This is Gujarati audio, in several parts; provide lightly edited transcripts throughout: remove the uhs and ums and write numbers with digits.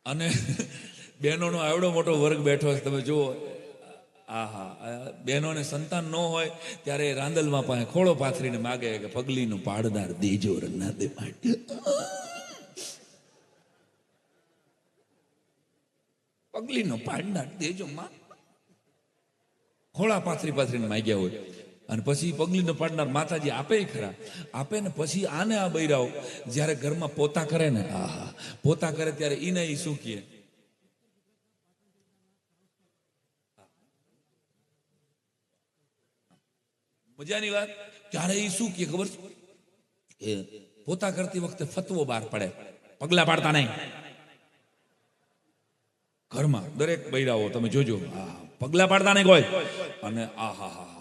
અને બહેનોનો આવડો મોટો વર્ગ બેઠો છે તમે જુઓ. આહા, બહેનોને સંતાન ન હોય ત્યારે રાંદલમાં પાસે ખોળો પાથરીને માગે કે પગલીનું પાડદાર દેજો રંગના દે માટે. પગલીનો પાડદાર દેજો માં, ખોળા પાથરીને માગ્યા હોય. અને પછી પગલીનો પાડનાર માતાજી આપે ખરા, આપે ને પછી આને આ બૈરાઓ જ્યારે ઘરમાં પોતા કરે ને, આહા, પોતા કરે ત્યારે ઈને ઈ શું કહે, મજાની વાત, ત્યારે ઈ શું કહે ખબર છે? એ પોતા કરતી વખતે ફતવો બહાર પડે, પગલા પાડતા નહીં ઘરમાં. દરેક બૈરાઓ તમે જોજો, પગલા પાડતા નહીં કોઈ. અને આહા હા,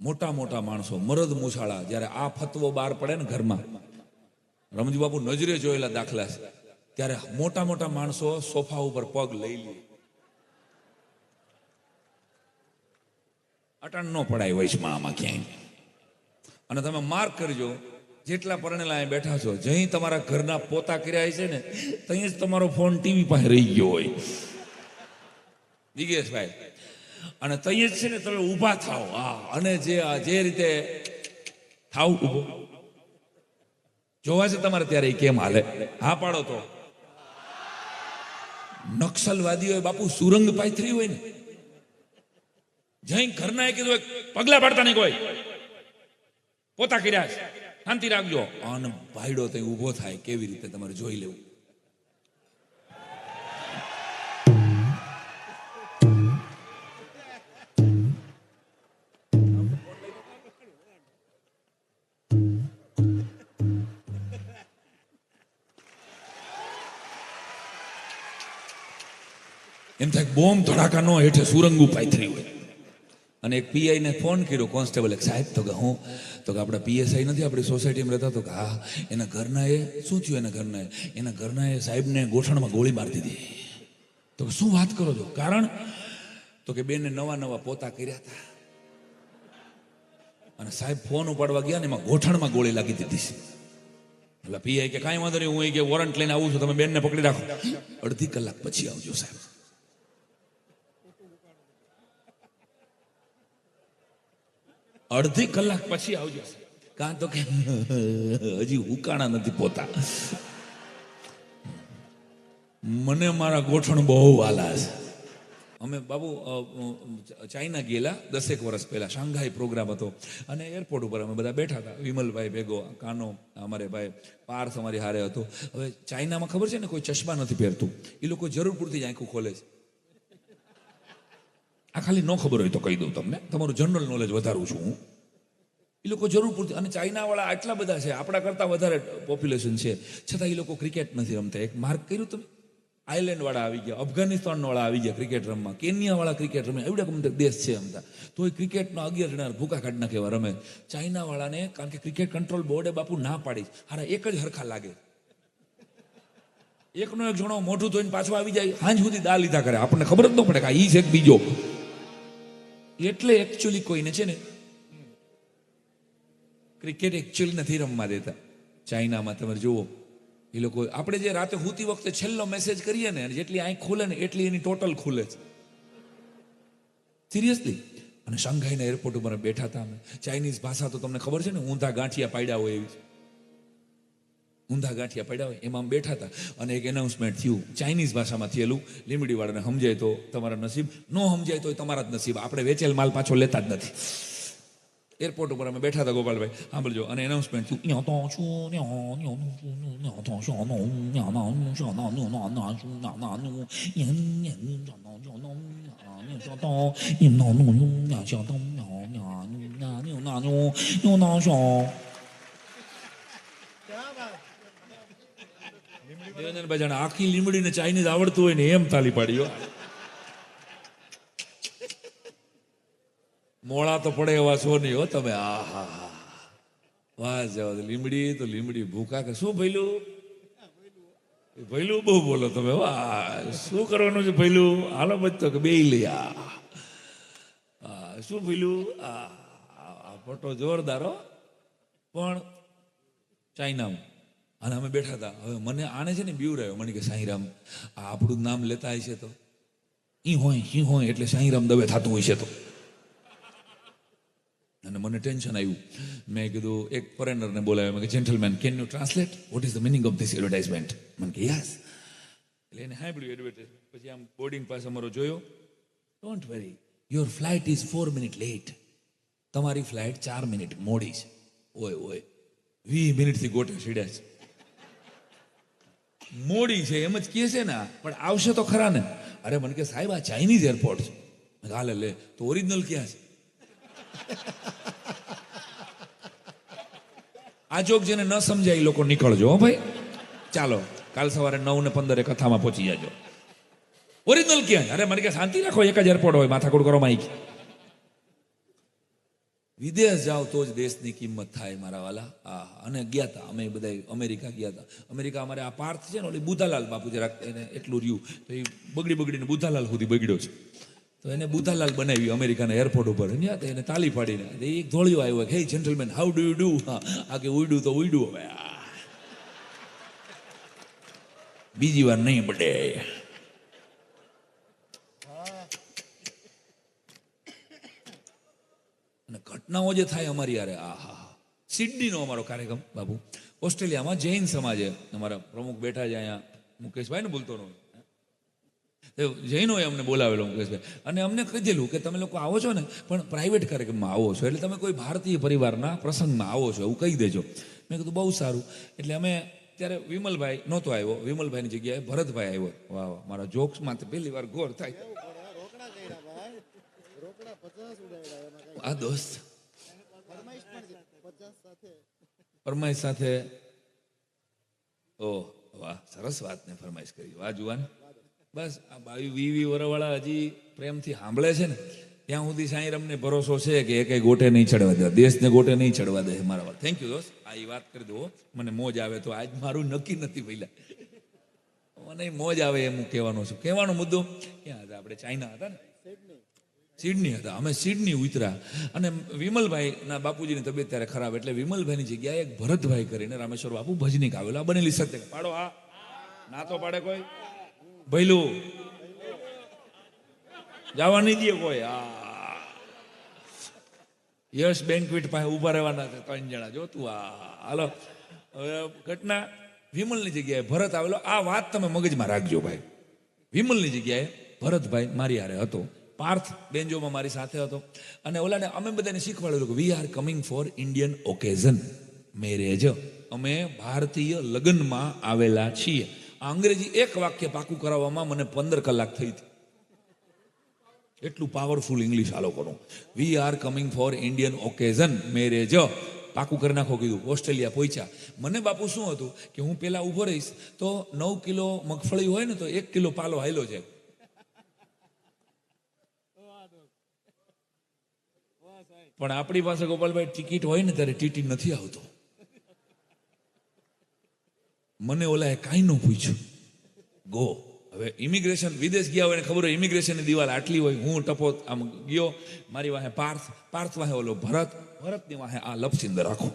મોટા મોટા માણસો મરદ મૂછાળા જ્યારે આ ફતવો બહાર પડે ને ઘરમાં, રમજી બાપુ નજરે જોયેલા દાખલા છે, ત્યારે મોટા મોટા માણસો સોફા ઉપર પગ લઈ લે. અટાણ ન પડાય વૈશમાં આમાં ક્યાંય. અને તમે માર્ક કરજો, જેટલા પરણેલા અહીં બેઠા છો, જઈ તમારા ઘરના પોતા કર્યા છે ને, ત્યાં જ તમારો ફોન ટીવી પાસે રહી ગયો હોય, દિગેશભાઈ. અને તઈ જ છે ને તમે ઊભા થાવ, અને જે રીતે થાવ ઊભો જોવા છે તમારે, ત્યારે એ કેમ હાલે? હા પાડો તો. નક્સલવાદીઓ બાપુ સુરંગ પાથરી હોય ને, જઈ ઘરના એ કીધું પગલા પાડતા નહીં કોઈ, પોતા કર્યા છે, શાંતિ રાખજો. અને ભાઈડો ત્યાં ઊભો થાય, કેવી રીતે તમારે જોઈ લેવું. એમ થાય બોમ્બ ધડાકા નો હેઠે સુરંગું પાથરી હોય. અને એક પીઆઈને ફોન કર્યો, કોન્સ્ટેબલ એક સાહેબ, તો કે હું, તો કે આપણા પીએસઆઈ નથી આપણી સોસાયટીમાં રહેતા, તો કે હા, એના ઘરના એ શું થયું, એના ઘરના એ સાહેબને ગોઠણમાં ગોળી મારી દીધી. તો શું વાત કરો છો? કારણ તો કે બેને નવા પોતા કર્યા હતા, અને સાહેબ ફોન ઉપાડવા ગયા ને એમાં ગોઠણમાં ગોળી લાગી દીધી છે. એટલે પીઆઈ કે કાંઈ વાંધો નહીં, હું કે વોરંટ લઈને આવું છું, તમે બેનને પકડી રાખો, અડધી કલાક પછી આવજો સાહેબ. અડધી કલાક પછી આવજો, કાં તો કે હજી ઉકાણા નથી પોતા. મને મારા ગોઠણ બહુ વાલા છે. અમે બાબુ ચાઇના ગયેલા 10 વર્ષ પહેલા, શાંઘાઈ પ્રોગ્રામ હતો, અને એરપોર્ટ ઉપર અમે બધા બેઠા હતા, વિમલભાઈ ભેગો, કાનો અમારે ભાઈ, પાર્થ અમારી હારે હતો. હવે ચાઇનામાં ખબર છે ને, કોઈ ચશ્મા નથી પહેરતું, એ લોકો જરૂર પૂરતી જ આંખું ખોલે છે. આ ખાલી ન ખબર હોય તો કહી દઉં તમને, તમારું જનરલ નોલેજ વધારું છું હું. એ લોકો જરૂર પૂરતી, અને ચાઇનાવાળા આટલા બધા છે, આપણા કરતાં વધારે પોપ્યુલેશન છે, છતાં એ લોકો ક્રિકેટ નથી રમતા. એક માર્ક કર્યું તમે, આયર્લેન્ડવાળા આવી ગયા, અફઘાનિસ્તાનવાળા આવી ગયા ક્રિકેટ રમવા, કેન્યાવાળા ક્રિકેટ રમે, એવડા દેશ છે અમતા, તો એ ક્રિકેટનો 11 જણા ભૂકા કાઢ નાખે એવા રમે. ચાઇનાવાળાને કારણ કે ક્રિકેટ કંટ્રોલ બોર્ડે બાપુ ના પાડી, હારા એક જ હરખા લાગે, એકનો એક જણો મોઢું ધોઈને પાછો આવી જાય, હાંજ સુધી દા લીધા કરે, આપણને ખબર જ ન પડે કે ઈ છે બીજો. એટલે એકચ્યુઅલી કોઈને છે ને ક્રિકેટ એકચ્યુઅલી નથી રમવા દેતા ચાઇનામાં. તમે જુઓ, એ લોકો આપણે જે રાતે સૂતી વખતે છેલ્લો મેસેજ કરીએ ને, જેટલી આંખ ખુલે ને એટલી એની ટોટલ ખુલે છે, સિરિયસલી. અને શાંઘાઈના એરપોર્ટ ઉપર બેઠા હતા અમે. ચાઇનીઝ ભાષા તો તમને ખબર છે ને, ઊંધા ગાંઠિયા પાડ્યા હોય એવી, ઊંધા ગાંઠિયા પડ્યા હોય એમાં બેઠા હતા. અને એક એનાઉન્સમેન્ટ થયું ચાઇનીઝ ભાષામાં થયેલું, લીમડીવાળાને સમજાય તો તમારા નસીબ, ન સમજાય તો તમારા જ નસીબ, આપણે વેચેલ માલ પાછો લેતા જ નથી. એરપોર્ટ ઉપર અમે બેઠા હતા, ગોપાલભાઈ સાંભળજો, અને એનાઉન્સમેન્ટ થયું, આખી લીમડીને ચાઇનીઝ આવડતું હોય ને એમ તાલી પાડ્યો. મોળા તો પડે એવા છો નહીં હો તમે. આહા, વાહ જાવ, લીમડી તો લીમડી ભૂખા કે શું ભઈલું, ભઈલું બહુ બોલો તમે. વાહ, શું કરવાનું છે ભઈલું, હાલો બચતો કે બે લઈ. શું ભઈલું, આ ફોટો જોરદાર હો, પણ ચાઇનામાં અને અમે બેઠા હતા. હવે મને આને છે ને બીવરાયો, મને કે સાંઈરામ આ આપણું નામ લેતા હશે તો ઈ હોય એટલે સાંઈરામ દવે થતું હોય છે તો. અને મને ટેન્શન આવ્યું. મેં કીધું એક ફોરેનરને બોલાવ્યો. મેં કે gentleman can you translate what is the meaning of this advertisement? મને કે યસ. એટલે એને સાંભળ્યું એડવર્ટાઇઝમેન્ટ. પછી આમ બોર્ડિંગ પાસ અમારો જોયો. Don't worry, your flight is 4 minute late. તમારી ફ્લાઇટ 4 મિનિટ મોડી છે. ઓય 20 મિનિટથી ગોટે સીડ્યા છે. મોડી છે એમ જ કહે છે ને, પણ આવશે તો ખરા ને. અરે મને કે સાહેબ આ ચાઇનીઝ એરપોર્ટ છે. હાલે લે તો ઓરિજિનલ ક્યાં છે? આ જોક જેને ન સમજાય એ લોકો નીકળજો હો ભાઈ. ચાલો કાલ સવારે 9:15 કથામાં પહોંચી જાજો. ઓરિજિનલ ક્યાં? અરે મને કે શાંતિ રાખો, એક જ એરપોર્ટ હોય, માથાકૂટ કરો માઈક. વિદેશ જાઓ તો જ દેશની કિંમત થાય મારા વાલા. અને ગયા હતા અમે બધા અમેરિકા ગયા હતા. અમેરિકા અમારે આ પાર્થ છે ને, ઓલી બુધાલાલ બાપુ જરાક એને એટલું રહ્યું તો એ બગડીને બુધાલાલ સુધી બગડ્યો છે. તો એને બુધાલાલ બનાવી અમેરિકાના એરપોર્ટ ઉપર. એને તાલી પાડીને એક ધોળિયો આવ્યો કે હે gentleman how do you do. આ કે ઉડ્યું તો ઉડ્યું. હવે બીજી વાર નહીં બડે. અને ઘટનાઓ જે થાય અમારી યારે સિડનીનો અમારો કાર્યક્રમ બાપુ ઓસ્ટ્રેલિયામાં જૈન સમાજે અમારા પ્રમુખ બેઠા છે અહીંયા, મુકેશભાઈ ને બોલતો નો જૈનોએ અમને બોલાવેલો મુકેશભાઈ. અને અમને કીધેલું કે તમે લોકો આવો છો ને પણ પ્રાઇવેટ કાર્યક્રમમાં આવો છો, એટલે તમે કોઈ ભારતીય પરિવારના પ્રસંગમાં આવો છો એવું કહી દેજો. મેં કીધું બહુ સારું. એટલે અમે ત્યારે વિમલભાઈ નહોતો આવ્યો, વિમલભાઈની જગ્યાએ ભરતભાઈ આવ્યો. વાહ મારા જોક્સમાં પહેલી વાર ગોર થાય. આ દોસ્ત ફરમાઈશ સાથે ઓહ વાહ સરસ વાત ને ફરમાઈશ કરી. વાહ જુવાન. બસ આ 22-20 વર્ષવાળા હજી પ્રેમથી સાંભળે છે ને ત્યાં સુધી સાંઈરામને ભરોસો છે કે એ કઈ ગોટે નહીં ચડવા દે, દેશને ગોટે નહીં ચડવા દે મારા વાત. થેન્ક યુ દોસ્ત. આ એ વાત કરી દો, મને મોજ આવે. તો આજ મારું નક્કી નથી પહેલા, મને મોજ આવે એમ હું કહેવાનો છું. કહેવાનો મુદ્દો ક્યાં હતા આપણે? ચાઇના હતા ને, સિડની હતા. અમે સિડની ઉતર્યા અને વિમલભાઈના બાપુજીની તબિયત ત્યારે ખરાબ, એટલે વિમલભાઈની જગ્યાએ એક ભરતભાઈ કરીને રામેશ્વર બાપુ ભજનીક આવેલા. બનેલી સત્ય પાડો. હા ના તો પાડે કોઈ ભૈલું જવા નહીં દે કોઈ. યશ બેન્ક્વેટ પાસે ઉભા રહેવાના છે 3 જણા. જોતું હાલો. હવે ઘટના વિમલની જગ્યાએ ભરત આવેલો. આ વાત તમે મગજમાં રાખજો ભાઈ. વિમલની જગ્યાએ ભરતભાઈ મારી હારે હતો. પાર્થ બેન્જોમાં મારી સાથે હતો. અને ઓલાને અમે બધાને શીખવાડેલું કે we are coming four Indian occasion marriage. અમે ભારતીય લગ્નમાં આવેલા છીએ. આ અંગ્રેજી એક વાક્ય પાકું કરાવવામાં મને 15 કલાક થઈ હતી. એટલું પાવરફુલ ઇંગ્લિશ આ લોકોનું. We are coming four Indian occasion marriage. પાકું કરી નાખો કીધું. ઓસ્ટ્રેલિયા પહોંચ્યા. મને બાપુ શું હતું કે હું પેલા ઊભો રહીશ તો 9 કિલો મગફળી હોય ને તો 1 કિલો પાલો હાયલો છે. પણ આપણી પાસે ગોપાલભાઈ ટિકિટ હોય ને ત્યારે ટીટી નથી આવતો. મને ઓલાએ કાંઈ ન પૂછ્યું. ગો. હવે ઇમિગ્રેશન વિદેશ ગયા હોય ને ખબર હોય ઇમિગ્રેશનની દિવાલ આટલી હોય. હું ટપો આમ ગયો. મારી વાહે પાર્થ વાહે ઓલો ભરતની વાહે આ લપસિંદર રાખો.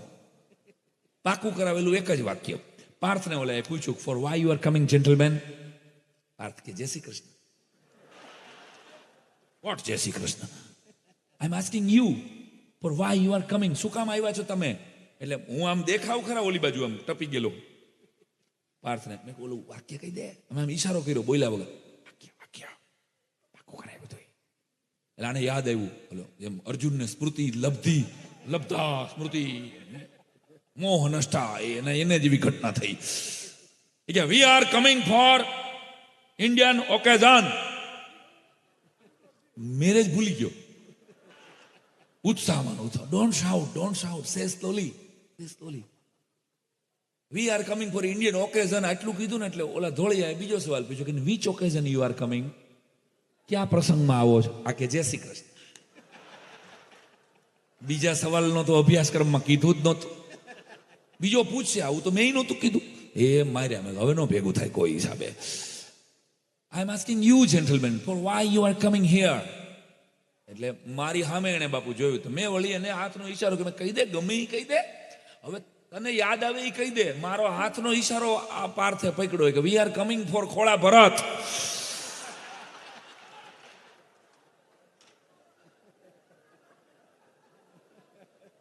પાકું કરાવેલું એક જ વાક્ય. પાર્થને ઓલાએ પૂછ્યું for why you are coming gentleman? Parth કે Jai Shri Krishna. What Jai Shri Krishna? I am asking you for why you are coming. શું કામ આવ્યા છો તમે? એટલે હું આમ દેખાવ ખરા ઓલી બાજુ આમ ટપી ગયેલો પાર્થને. મેં ઓલું વાક્ય કહી દે. અમે આમ ઈશારો કર્યો બોલ્યા વગર. વાક્ય પાકું કરાવ્યું તો. એટલે આને યાદ આવ્યું બોલો જેમ અર્જુનને સ્મૃતિ લબ્ધા સ્મૃતિ મોહ નષ્ટા એને જેવી ઘટના થઈ. We are coming four Indian occasion. Marriage ભૂલી ગયો. ઉત્સાહમાં ડોન્ટ શાઉટ સે slowly. We are coming four Indian occasion. આટલું કીધું ને એટલે ઓલા ધોળિયાએ બીજો સવાલ પૂછ્યો કે which occasion you are coming? ક્યાં પ્રસંગમાં આવો છો? આ કે જય શ્રી કૃષ્ણ. બીજા સવાલનો તો અભ્યાસક્રમમાં કીધું જ નહોતું. બીજો પૂછશે આવું તો મેં નહોતું કીધું. એ માર્યા મેં હવે નો ભેગું થાય કોઈ હિસાબે. I am asking you gentleman for why you are coming here. એટલે મારી સામે એને બાપુ જોયું તો મેં વળી એને હાથનો ઈશારો કે મેં કહી દે ગમે એ કહી દે. હવે તને યાદ આવે એ કહી દે. મારો હાથનો ઈશારો આ પાર્થે પકડ્યો કે વી આર કમિંગ ફોર ખોળા ભરત.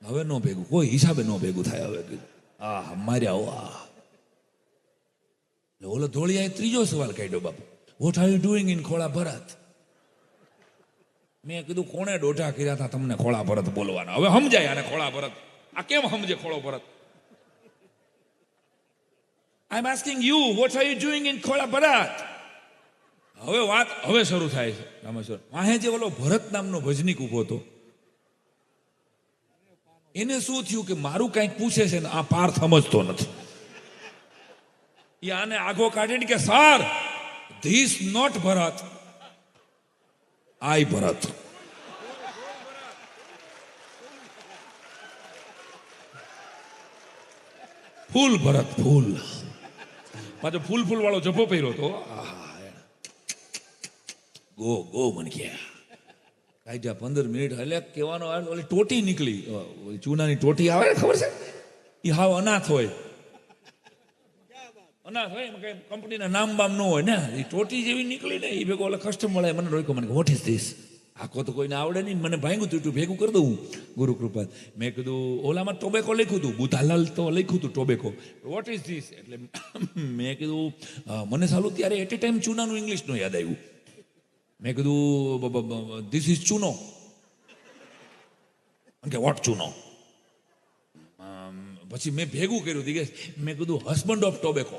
હવે નો ભેગું, કોઈ હિસાબે નો ભેગું થાય. હવે કીધું માર્યા ઓલો ધોળિયાએ ત્રીજો સવાલ કાઢ્યો, બાપુ what are you doing in ખોળા ભરત? મેં કીધું કોણે ડોઢા કર્યા હતા તમને ખોળા ભરત બોલવાના? હવે સમજાય આને ખોળા ભરત. આ કેમ સમજે ખોળો ભરત? I am asking you what are you doing in ખોળા ભરત? હવે વાત હવે શરૂ થાય છે. રામેશ્વર વાહે જે ઓલો ભરત નામનો ભજનીક ઉભો હતો, એને શું થયું કે મારું કંઈક પૂછે છે ને આ પાર્થ સમજતો નથી. એ આને આગો કાઢીને કે સર ધીસ નોટ ભરત, આઈ ભરત. ફૂલ ભરત, ફૂલ. પાછો ફૂલ ફૂલ વાળો જભો પહેર્યો તો. ગો ગો મને ગયા કાઢ્યા 15 મિનિટ. એટલે કહેવાનો ઓલી ટોટી નીકળી, ચૂનાની ટોટી આવે ને ખબર છે, એ હાવ અનાથ હોય. અનાથ હોય એમ કઈ કંપનીના નામ બામ ન હોય ને, એ ટોટી જેવી નીકળી ને એ ભેગો ઓલા કસ્ટમ મળે. મને રોક્યો, મને વોટ ઇઝ ધીસ? આખો તો કોઈને આવડે નહીં. મને ભાંગ્યું તું ભેગું કરી દઉં ગુરુ કૃપા. મેં કીધું ઓલામાં ટોબેકો લખ્યું હતું, બુધાલાલ તો લખ્યું હતું ટોબેકો. What is this? એટલે મેં કીધું મને સાલું ત્યારે એટ એ ટાઈમ ચૂનાનું ઇંગ્લિશ નો યાદ આવ્યું. મેં કીધું ધીસ ઇઝ ચૂનો. કે વોટ ચૂનો? પછી મેં ભેગું કર્યું. મેં કીધું હસબન્ડ ઓફ ટોબેકો.